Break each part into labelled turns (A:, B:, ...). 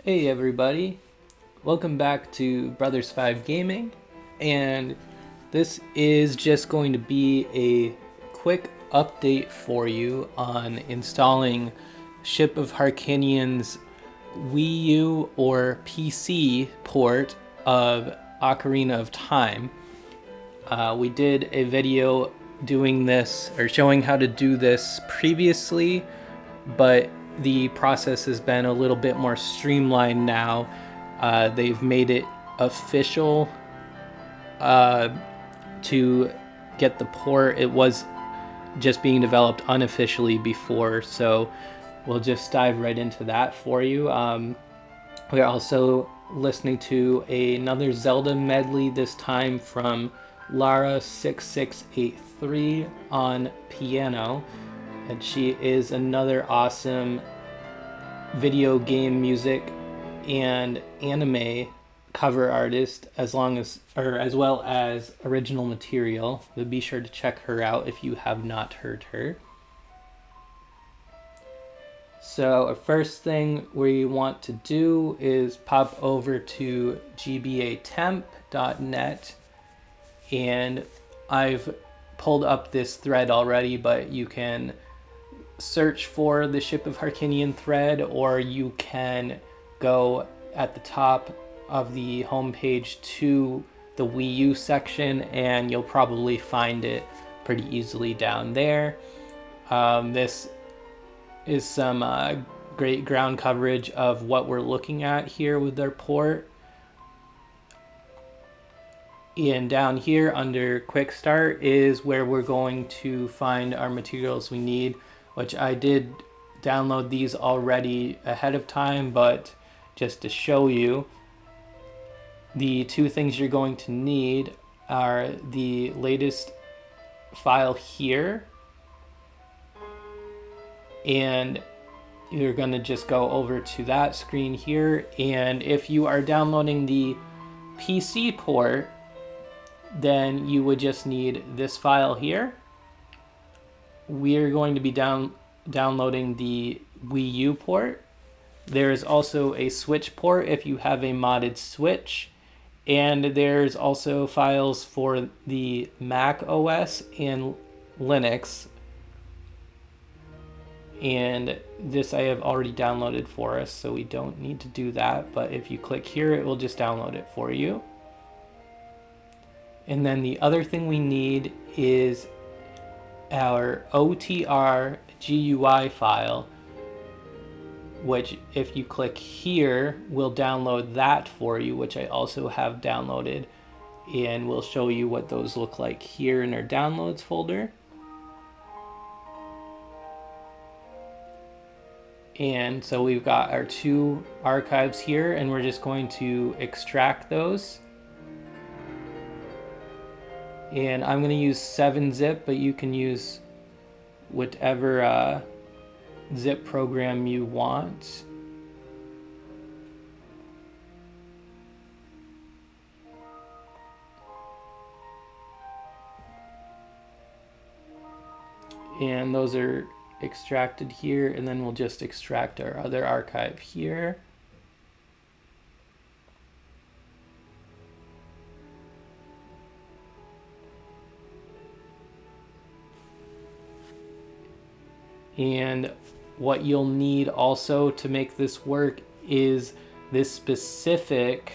A: Hey everybody, welcome back to Brothers 5 Gaming, and this is just going to be a quick update for you on installing Ship of Harkinian's Wii U or PC port of Ocarina of Time. We did a video doing this, or showing how to do this previously, but the process has been a little bit more streamlined now. They've made it official to get the port. It was just being developed unofficially before, so we'll just dive right into that for you. We're also listening to another Zelda medley, this time from Lara6683 on piano. And she is another awesome video game music and anime cover artist, as well as original material. So be sure to check her out if you have not heard her. So first thing we want to do is pop over to GBAtemp.net, and I've pulled up this thread already, but you can search for the Ship of Harkinian thread, or you can go at the top of the homepage to the Wii U section, and you'll probably find it pretty easily down there. This is some great ground coverage of what we're looking at here with their port. And down here under Quick Start is where we're going to find our materials we need, which I did download these already ahead of time, but just to show you, the two things you're going to need are the latest file here, and you're going to just go over to that screen here, and if you are downloading the PC port, then you would just need this file here. We're going to be downloading the Wii U port. There's also a Switch port if you have a modded Switch, and there's also files for the Mac OS and Linux, and this I have already downloaded for us, so we don't need to do that, but if you click here it will just download it for you. And then the other thing we need is our OTR GUI file, which if you click here will download that for you, which I also have downloaded, and we'll show you what those look like here in our downloads folder. And so we've got our two archives here, and we're just going to extract those. And I'm going to use 7-zip, but you can use whatever zip program you want. And those are extracted here, and then we'll just extract our other archive here. And what you'll need also to make this work is this specific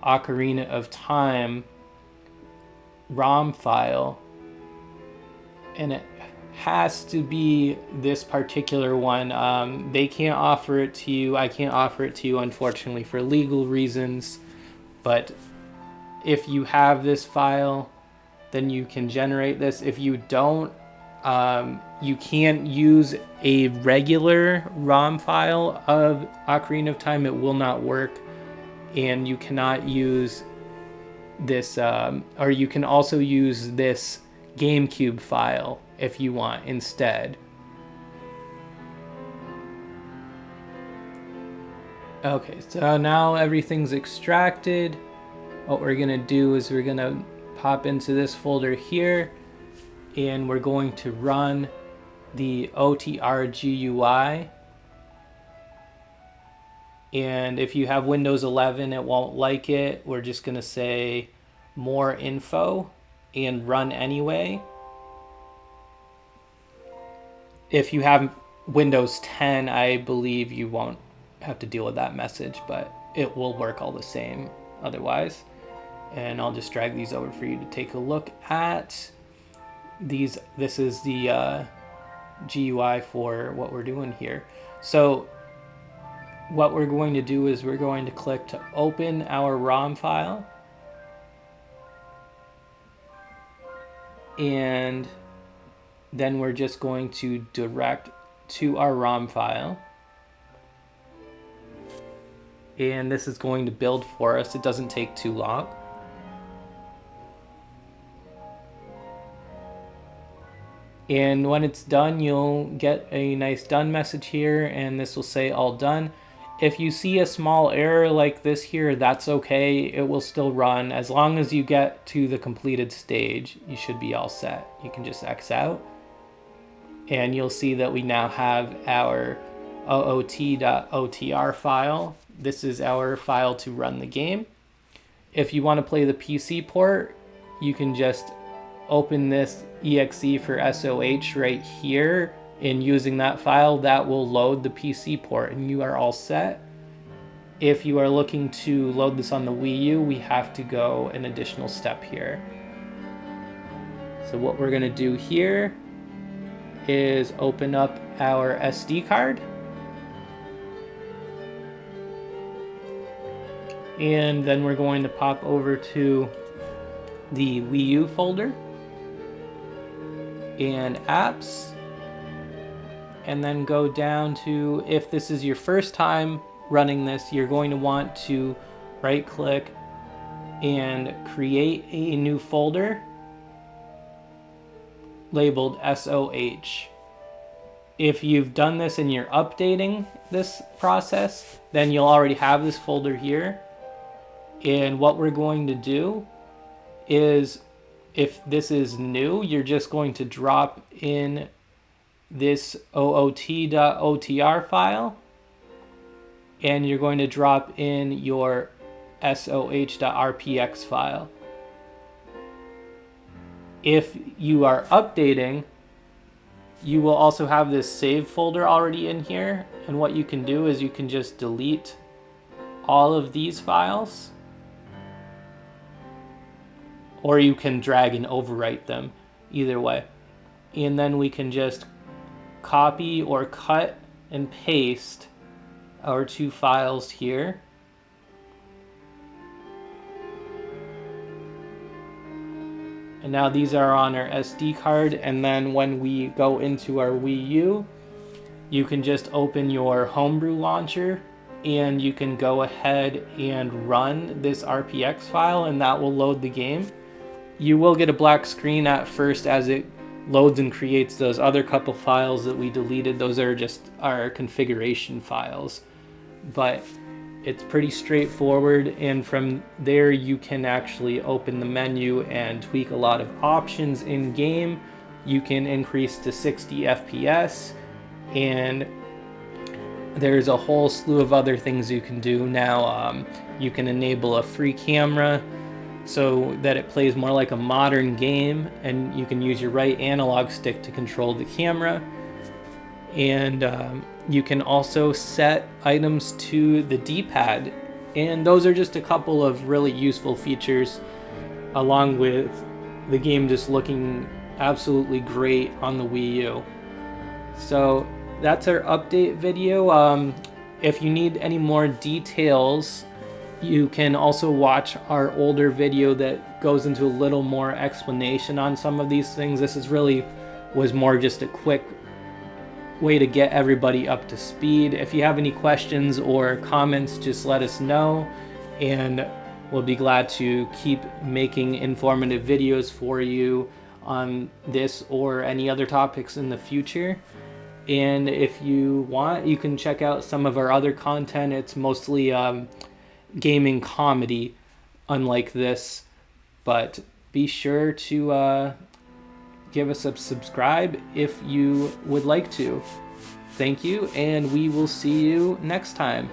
A: Ocarina of Time ROM file, and it has to be this particular one. They can't offer it to you. I can't offer it to you, unfortunately, for legal reasons, but if you have this file, then you can generate this. If you don't, you can't use a regular ROM file of Ocarina of Time. It will not work, and you cannot use this, or you can also use this GameCube file if you want instead. Okay, so now everything's extracted. What we're gonna do is we're gonna pop into this folder here, and we're going to run the OTR GUI. And if you have Windows 11, it won't like it. We're just going to say more info and run anyway. If you have Windows 10, I believe you won't have to deal with that message, but it will work all the same otherwise. And I'll just drag these over for you to take a look at. These. This is the GUI for what we're doing here. So what we're going to do is we're going to click to open our ROM file. And then we're just going to direct to our ROM file. And this is going to build for us. It doesn't take too long. And when it's done, you'll get a nice done message here, and this will say all done. If you see a small error like this here, that's okay. It will still run. As long as you get to the completed stage, you should be all set. You can just X out. And you'll see that we now have our oot.otr file. This is our file to run the game. If you want to play the PC port, you can just open this exe for SOH right here, and using that file, that will load the PC port and you are all set. If you are looking to load this on the Wii U, we have to go an additional step here. So what we're going to do here is open up our SD card. And then we're going to pop over to the Wii U folder and apps, and then go down to, if this is your first time running this, you're going to want to right click and create a new folder labeled SOH. If you've done this and you're updating this process, then you'll already have this folder here. And what we're going to do is, if this is new, you're just going to drop in this oot.otr file, and you're going to drop in your soh.rpx file. If you are updating, you will also have this save folder already in here, and what you can do is you can just delete all of these files, or you can drag and overwrite them, either way. And then we can just copy or cut and paste our two files here. And now these are on our SD card, and then when we go into our Wii U, you can just open your homebrew launcher and you can go ahead and run this RPX file, and that will load the game. You will get a black screen at first as it loads and creates those other couple files that we deleted. Those are just our configuration files, but it's pretty straightforward, and from there you can actually open the menu and tweak a lot of options in game. You can increase to 60 FPS, and there's a whole slew of other things you can do now. You can enable a free camera so that it plays more like a modern game, and you can use your right analog stick to control the camera. And you can also set items to the D-pad, and those are just a couple of really useful features, along with the game just looking absolutely great on the Wii U. So that's our update video. If you need any more details, you can also watch our older video that goes into a little more explanation on some of these things. This was more just a quick way to get everybody up to speed. If you have any questions or comments, just let us know, and we'll be glad to keep making informative videos for you on this or any other topics in the future. And if you want, you can check out some of our other content. It's mostly gaming comedy, unlike this, but be sure to give us a subscribe if you would like to. Thank you, and we will see you next time.